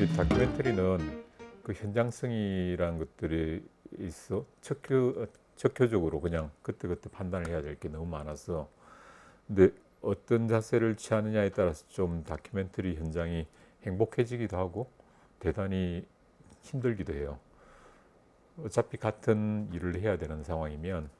이 다큐멘터리는 그 현장성이라는 것들이 있어 적효적으로 그냥 그때그때 판단을 해야 될 게 너무 많아서, 근데 어떤 자세를 취하느냐에 따라서 좀 다큐멘터리 현장이 행복해지기도 하고 대단히 힘들기도 해요. 어차피 같은 일을 해야 되는 상황이면,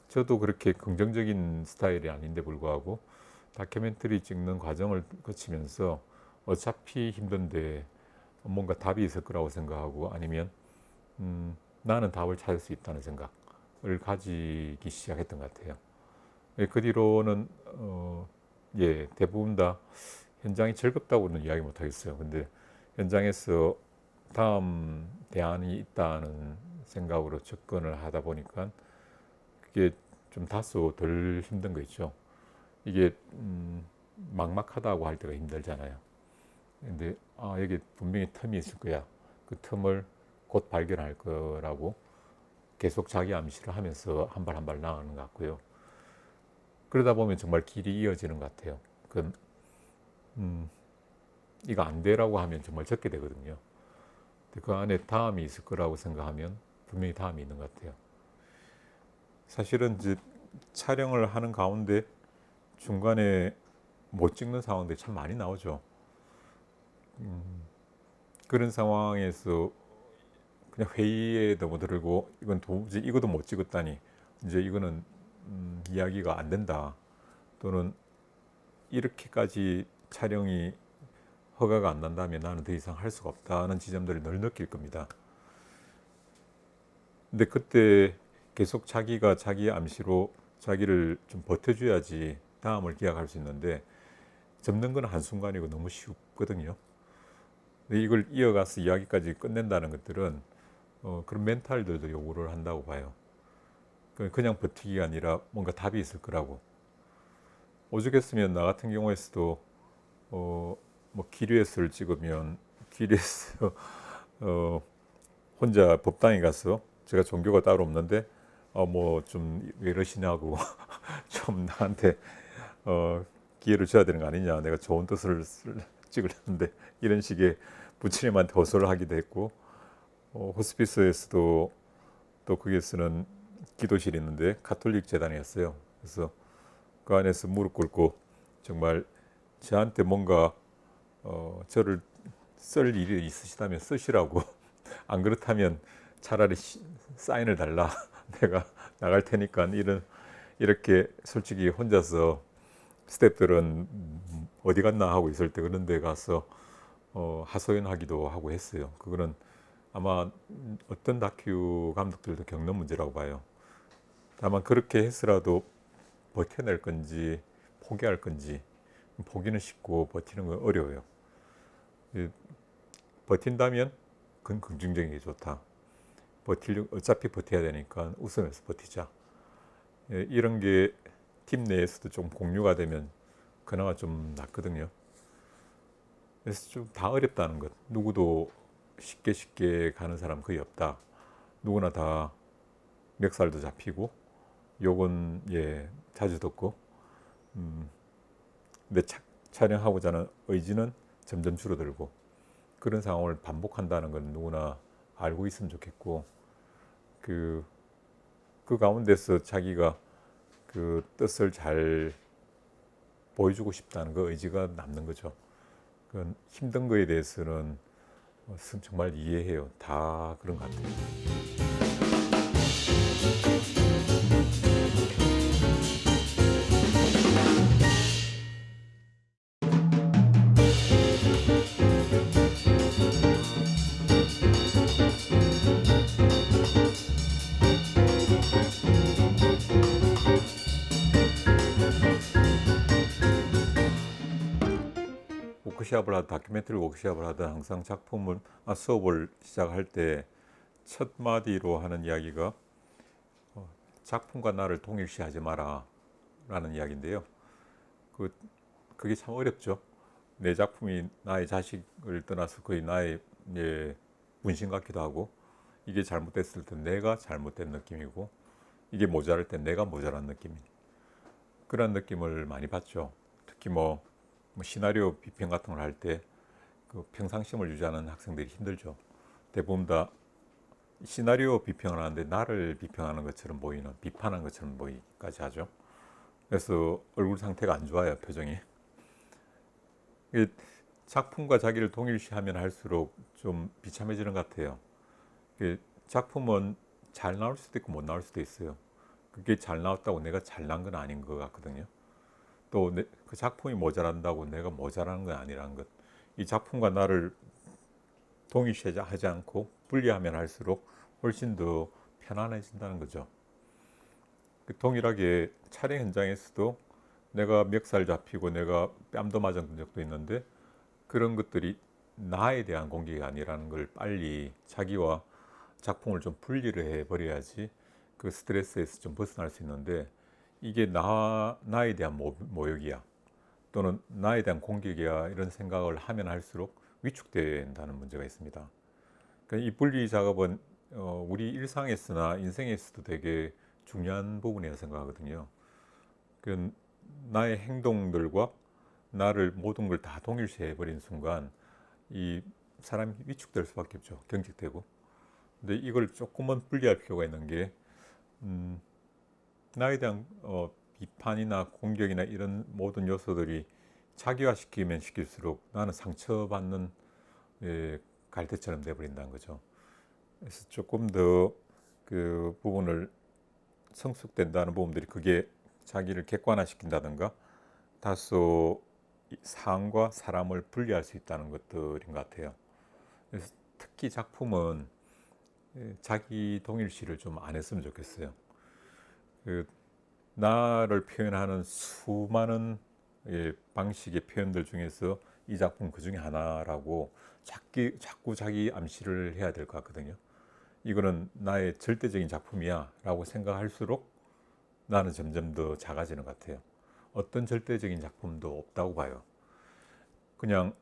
저도 그렇게 긍정적인 스타일이 아닌데 불구하고 다큐멘터리 찍는 과정을 거치면서 어차피 힘든데 뭔가 답이 있을 거라고 생각하고, 아니면 나는 답을 찾을 수 있다는 생각을 가지기 시작했던 것 같아요. 그 뒤로는 대부분 다 현장이 즐겁다고는 이야기 못 하겠어요. 근데 현장에서 다음 대안이 있다는 생각으로 접근을 하다 보니까 그게 좀 다소 덜 힘든 거 있죠. 이게 막막하다고 할 때가 힘들잖아요. 근데 여기 분명히 틈이 있을 거야. 그 틈을 곧 발견할 거라고 계속 자기 암시를 하면서 한 발 한 발 나가는 것 같고요. 그러다 보면 정말 길이 이어지는 것 같아요. 그 이거 안 되라고 하면 정말 적게 되거든요. 근데 그 안에 다음이 있을 거라고 생각하면 분명히 다음이 있는 것 같아요. 사실은 이제 촬영을 하는 가운데 중간에 못 찍는 상황들이 참 많이 나오죠. 그런 상황에서 그냥 회의에 넘어들고, 이건 도무지 이것도 못 찍었다니, 이제 이거는 이야기가 안 된다, 또는 이렇게까지 촬영이 허가가 안 난다면 나는 더 이상 할 수가 없다는 지점들을 늘 느낄 겁니다. 근데 그때 계속 자기가 자기 암시로 자기를 좀 버텨줘야지 다음을 기약할 수 있는데, 접는 건 한순간이고 너무 쉽거든요. 근데 이걸 이어가서 이야기까지 끝낸다는 것들은 그런 멘탈들도 요구를 한다고 봐요. 그냥 버티기가 아니라 뭔가 답이 있을 거라고. 오죽했으면 나 같은 경우에서도 뭐 기류에서를 찍으면 기류에서 혼자 법당에 가서, 제가 종교가 따로 없는데 뭐 좀 왜 이러시냐고 좀 나한테 기회를 줘야 되는 거 아니냐, 내가 좋은 뜻을 찍으려는데, 이런 식의 부처님한테 호소를 하기도 했고, 호스피스에서도 또 거기에서는 기도실이 있는데 가톨릭 재단이었어요. 그래서 그 안에서 무릎 꿇고 정말 저한테 뭔가 저를 쓸 일이 있으시다면 쓰시라고, 안 그렇다면 차라리 사인을 달라, 내가 나갈 테니까, 이렇게 솔직히 혼자서 스태프들은 어디 갔나 하고 있을 때 그런 데 가서 하소연하기도 하고 했어요. 그거는 아마 어떤 다큐 감독들도 겪는 문제라고 봐요. 다만 그렇게 했으라도 버텨낼 건지 포기할 건지, 포기는 쉽고 버티는 건 어려워요. 버틴다면 그건 긍정적인 게 좋다. 어차피 버텨야 되니까 웃으면서 버티자. 이런 게 팀 내에서도 좀 공유가 되면 그나마 좀 낫거든요. 그래서 좀 다 어렵다는 것. 누구도 쉽게 가는 사람 거의 없다. 누구나 다 멱살도 잡히고 욕은 자주 듣고, 내 촬영하고자 하는 의지는 점점 줄어들고, 그런 상황을 반복한다는 건 누구나 알고 있으면 좋겠고, 그 가운데서 자기가 그 뜻을 잘 보여주고 싶다는 그 의지가 남는 거죠. 그 힘든 거에 대해서는 정말 이해해요. 다 그런 것 같아요. 워크숍을 하든 다큐멘터리 워크숍을 하든 항상 수업을 시작할 때 첫 마디로 하는 이야기가 작품과 나를 동일시하지 마라 라는 이야기인데요. 그게 참 어렵죠. 내 작품이 나의 자식을 떠나서 거의 나의 분신 같기도 하고, 이게 잘못됐을 때 내가 잘못된 느낌이고, 이게 모자랄 때 내가 모자란 느낌, 그런 느낌을 많이 받죠. 특히 뭐 시나리오 비평 같은 걸 할 때 그 평상심을 유지하는 학생들이 힘들죠. 대부분 다 시나리오 비평을 하는데 나를 비평하는 것처럼 보이는, 비판한 것처럼 보이기까지 하죠. 그래서 얼굴 상태가 안 좋아요, 표정이. 작품과 자기를 동일시하면 할수록 좀 비참해지는 것 같아요. 작품은 잘 나올 수도 있고 못 나올 수도 있어요. 그게 잘 나왔다고 내가 잘난 건 아닌 것 같거든요. 또 그 작품이 모자란다고 내가 모자라는 건 아니라는 것. 이 작품과 나를 동일시하지 않고 분리하면 할수록 훨씬 더 편안해진다는 거죠. 동일하게 촬영 현장에서도 내가 멱살 잡히고 내가 뺨도 맞은 적도 있는데 그런 것들이 나에 대한 공격이 아니라는 걸 빨리 자기와 작품을 좀 분리를 해버려야지 그 스트레스에서 좀 벗어날 수 있는데, 이게 나에 대한 모욕이야 또는 나에 대한 공격이야 이런 생각을 하면 할수록 위축된다는 문제가 있습니다. 그러니까 이 분리 작업은 우리 일상에서나 인생에서도 되게 중요한 부분이라고 생각하거든요. 그 나의 행동들과 나를 모든 걸 다 동일시해 버린 순간 이 사람이 위축될 수밖에 없죠. 경직되고. 근데 이걸 조금은 분리할 필요가 있는 게 나에 대한 비판이나 공격이나 이런 모든 요소들이 자기화시키면 시킬수록 나는 상처받는 갈대처럼 돼버린다는 거죠. 그래서 조금 더 그 부분을 성숙된다는 부분들이, 그게 자기를 객관화시킨다든가 다소 상황과 사람을 분리할 수 있다는 것들인 것 같아요. 그래서 특히 작품은 자기 동일시를 좀 안 했으면 좋겠어요. 나를 표현하는 수많은 방식의 표현들 중에서 이 작품 그 중에 하나라고 자꾸 자기 암시를 해야 될 것 같거든요. 이거는 나의 절대적인 작품이야 라고 생각할수록 나는 점점 더 작아지는 것 같아요. 어떤 절대적인 작품도 없다고 봐요. 그냥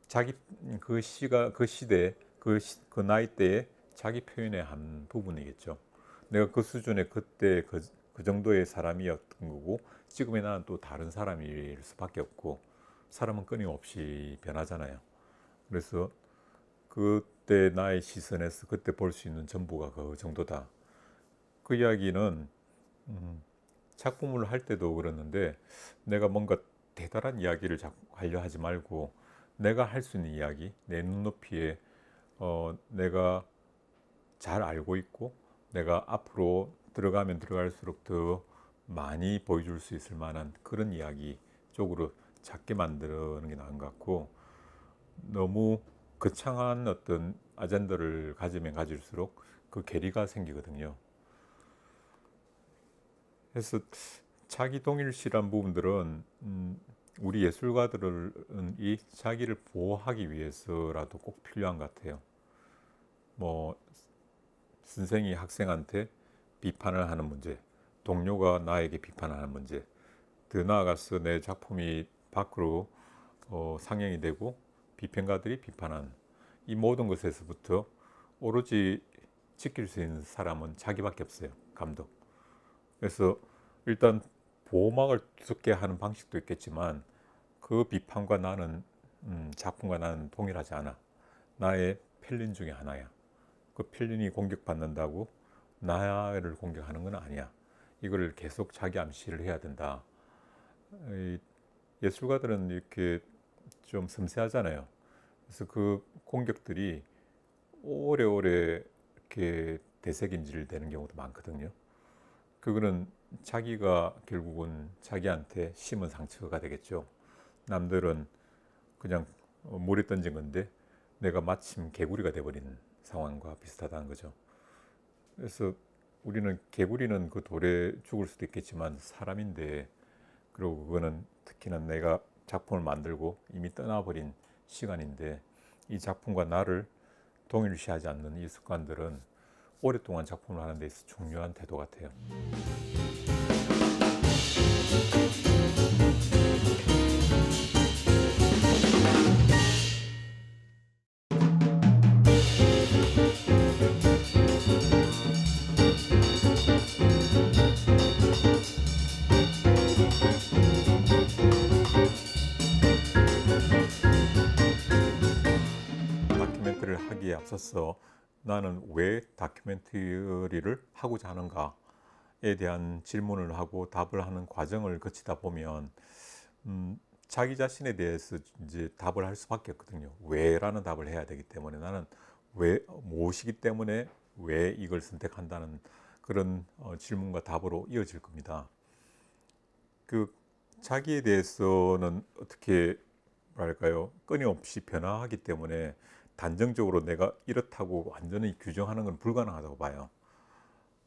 자기 그 시대 그 나이대에 자기 표현의 한 부분이겠죠. 내가 그 수준의 그때 그 정도의 사람이었던 거고, 지금의 나는 또 다른 사람일 수밖에 없고, 사람은 끊임없이 변하잖아요. 그래서 그때 나의 시선에서 그때 볼 수 있는 전부가 그 정도다. 그 이야기는 작품을 할 때도 그랬는데, 내가 뭔가 대단한 이야기를 하려 하지 말고 내가 할 수 있는 이야기, 내 눈높이에 내가 잘 알고 있고 내가 앞으로 들어가면 들어갈수록 더 많이 보여줄 수 있을 만한 그런 이야기 쪽으로 작게 만드는 게 나은 것 같고, 너무 거창한 어떤 아젠다를 가지면 가질수록 그 괴리가 생기거든요. 그래서 자기 동일시란 부분들은 우리 예술가들은 이 자기를 보호하기 위해서라도 꼭 필요한 것 같아요. 뭐 선생이 학생한테 비판을 하는 문제, 동료가 나에게 비판하는 문제, 더 나아가서 내 작품이 밖으로 상영이 되고 비평가들이 비판하는 이 모든 것에서부터 오로지 지킬 수 있는 사람은 자기밖에 없어요. 감독. 그래서 일단 보호막을 두껍게 하는 방식도 있겠지만 그 비판과 나는 작품과 나는 동일하지 않아. 나의 필린 중에 하나야. 그 필린이 공격받는다고 나를 공격하는 건 아니야. 이걸 계속 자기 암시를 해야 된다. 예술가들은 이렇게 좀 섬세하잖아요. 그래서 그 공격들이 오래오래 이렇게 되새김질 되는 경우도 많거든요. 그거는 자기가 결국은 자기한테 심은 상처가 되겠죠. 남들은 그냥 물에 던진 건데 내가 마침 개구리가 돼버린 상황과 비슷하다는 거죠. 그래서 우리는 개구리는 그 돌에 죽을 수도 있겠지만 사람인데, 그리고 그거는 특히나 내가 작품을 만들고 이미 떠나버린 시간인데, 이 작품과 나를 동일시하지 않는 이 습관들은 오랫동안 작품을 하는 데 있어서 중요한 태도 같아요. 하기에 앞서서 나는 왜 다큐멘터리를 하고자 하는가에 대한 질문을 하고 답을 하는 과정을 거치다 보면 자기 자신에 대해서 이제 답을 할 수밖에 없거든요. 왜라는 답을 해야 되기 때문에 나는 왜 무엇이기 때문에 왜 이걸 선택한다는 그런 질문과 답으로 이어질 겁니다. 그 자기에 대해서는 어떻게 뭐랄까요, 끊임없이 변화하기 때문에 단정적으로 내가 이렇다고 완전히 규정하는 건 불가능하다고 봐요.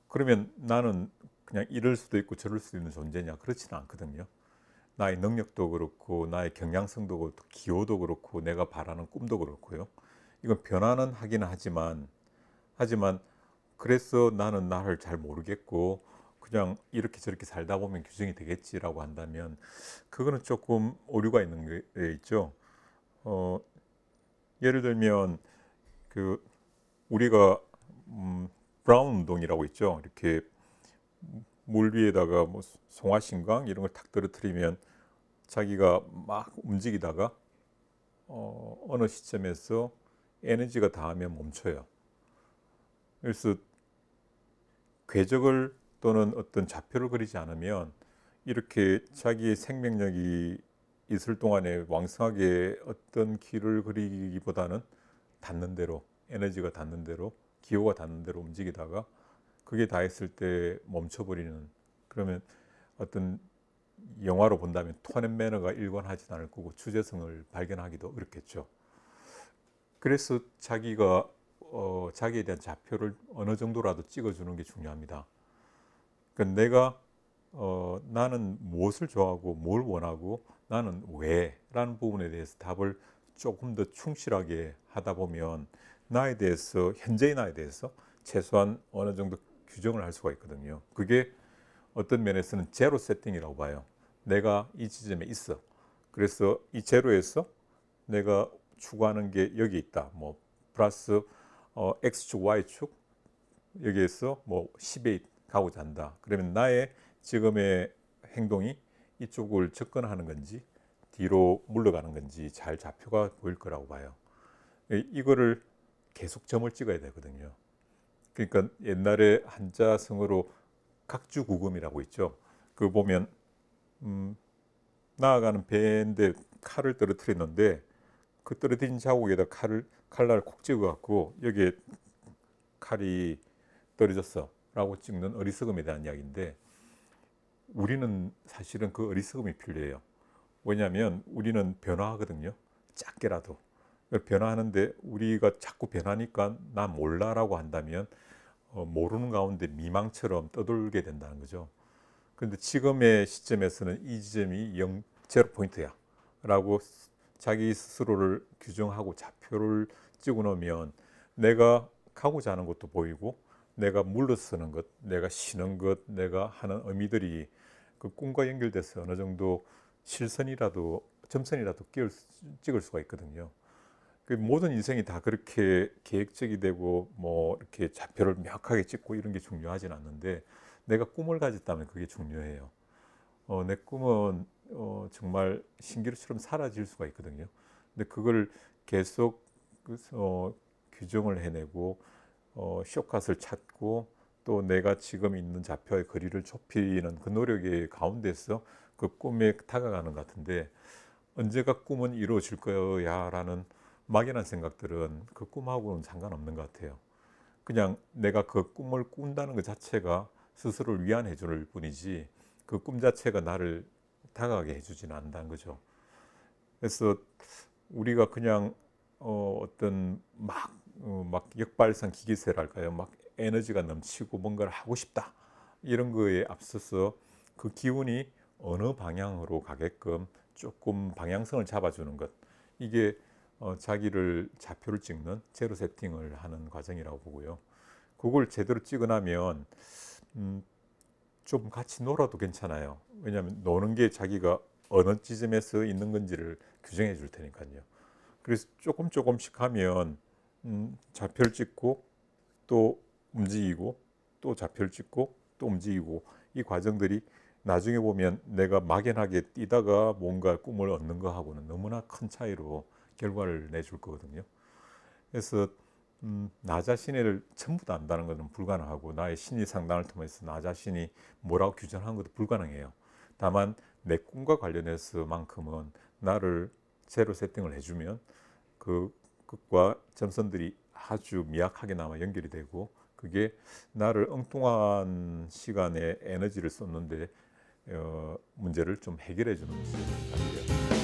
그러면 나는 그냥 이럴 수도 있고 저럴 수도 있는 존재냐? 그렇지는 않거든요. 나의 능력도 그렇고 나의 경량성도 그렇고 기호도 그렇고 내가 바라는 꿈도 그렇고요. 이건 변화는 하기는 하지만 그래서 나는 나를 잘 모르겠고 그냥 이렇게 저렇게 살다 보면 규정이 되겠지라고 한다면 그거는 조금 오류가 있는 게 있죠. 어, 예를 들면 그 우리가 브라운 운동이라고 있죠. 이렇게 물 위에다가 뭐 송화신강 이런 걸 탁 떨어뜨리면 자기가 막 움직이다가 어느 시점에서 에너지가 닿으면 멈춰요. 그래서 궤적을 또는 어떤 좌표를 그리지 않으면 이렇게 자기의 생명력이 있을 동안에 왕성하게 어떤 길을 그리기보다는 닿는 대로 에너지가 닿는 대로 기호가 닿는 대로 움직이다가 그게 다 했을 때 멈춰버리는, 그러면 어떤 영화로 본다면 톤 앤 매너가 일관하지 않을 거고 주제성을 발견하기도 어렵겠죠. 그래서 자기가 자기에 대한 좌표를 어느 정도라도 찍어주는 게 중요합니다. 그러니까 내가 나는 무엇을 좋아하고 뭘 원하고 나는 왜라는 부분에 대해서 답을 조금 더 충실하게 하다 보면 나에 대해서, 현재의 나에 대해서 최소한 어느 정도 규정을 할 수가 있거든요. 그게 어떤 면에서는 제로 세팅이라고 봐요. 내가 이 지점에 있어. 그래서 이 제로에서 내가 추구하는 게 여기 있다. 뭐 플러스 X축, Y축 여기에서 뭐 10에 가고자 한다. 그러면 나의 지금의 행동이 이쪽을 접근하는 건지 뒤로 물러가는 건지 잘 좌표가 보일 거라고 봐요. 이거를 계속 점을 찍어야 되거든요. 그러니까 옛날에 한자성어로 각주구금이라고 있죠. 그 보면 나아가는 배인데 칼을 떨어뜨렸는데 그 떨어뜨린 자국에다 칼날을 콕 찍어 갖고 여기에 칼이 떨어졌어 라고 찍는 어리석음에 대한 이야기인데, 우리는 사실은 그 어리석음이 필요해요. 왜냐하면 우리는 변화하거든요. 작게라도 변화하는데 우리가 자꾸 변하니까 나 몰라라고 한다면 모르는 가운데 미망처럼 떠돌게 된다는 거죠. 그런데 지금의 시점에서는 이 지점이 제로 포인트야 라고 자기 스스로를 규정하고 좌표를 찍어 놓으면 내가 가고자 하는 것도 보이고 내가 물러서는 것, 내가 쉬는 것, 내가 하는 의미들이 그 꿈과 연결돼서 어느 정도 실선이라도 점선이라도 찍을 수가 있거든요. 그 모든 인생이 다 그렇게 계획적이 되고 뭐 이렇게 좌표를 명확하게 찍고 이런 게 중요하진 않는데 내가 꿈을 가졌다면 그게 중요해요. 내 꿈은 정말 신기루처럼 사라질 수가 있거든요. 근데 그걸 계속 규정을 해내고 숏컷을 찾고 또 내가 지금 있는 좌표의 거리를 좁히는 그 노력의 가운데서 그 꿈에 다가가는 것 같은데, 언제가 꿈은 이루어질 거야 라는 막연한 생각들은 그 꿈하고는 상관없는 것 같아요. 그냥 내가 그 꿈을 꾼다는 것 자체가 스스로를 위안해 줄 뿐이지 그 꿈 자체가 나를 다가가게 해주지는 않는다는 거죠. 그래서 우리가 그냥 어떤 막 역발상 기기세랄까요? 막 에너지가 넘치고 뭔가를 하고 싶다 이런 거에 앞서서 그 기운이 어느 방향으로 가게끔 조금 방향성을 잡아주는 것, 이게 자기를 좌표를 찍는 제로 세팅을 하는 과정이라고 보고요. 그걸 제대로 찍어 나면 좀 같이 놀아도 괜찮아요. 왜냐하면 노는 게 자기가 어느 지점에서 있는 건지를 규정해 줄 테니까요. 그래서 조금씩 하면 좌표를 찍고 또 움직이고 또 좌표를 찍고 또 움직이고, 이 과정들이 나중에 보면 내가 막연하게 뛰다가 뭔가 꿈을 얻는 거하고는 너무나 큰 차이로 결과를 내줄 거거든요. 그래서 나 자신을 전부 다 안다는 것은 불가능하고 나의 심리 상담을 통해서 나 자신이 뭐라고 규정하는 것도 불가능해요. 다만 내 꿈과 관련해서만큼은 나를 제로 세팅을 해주면 그것과 점선들이 아주 미약하게나마 연결이 되고 그게 나를 엉뚱한 시간에 에너지를 썼는데 문제를 좀 해결해 주는 시간을 가져요.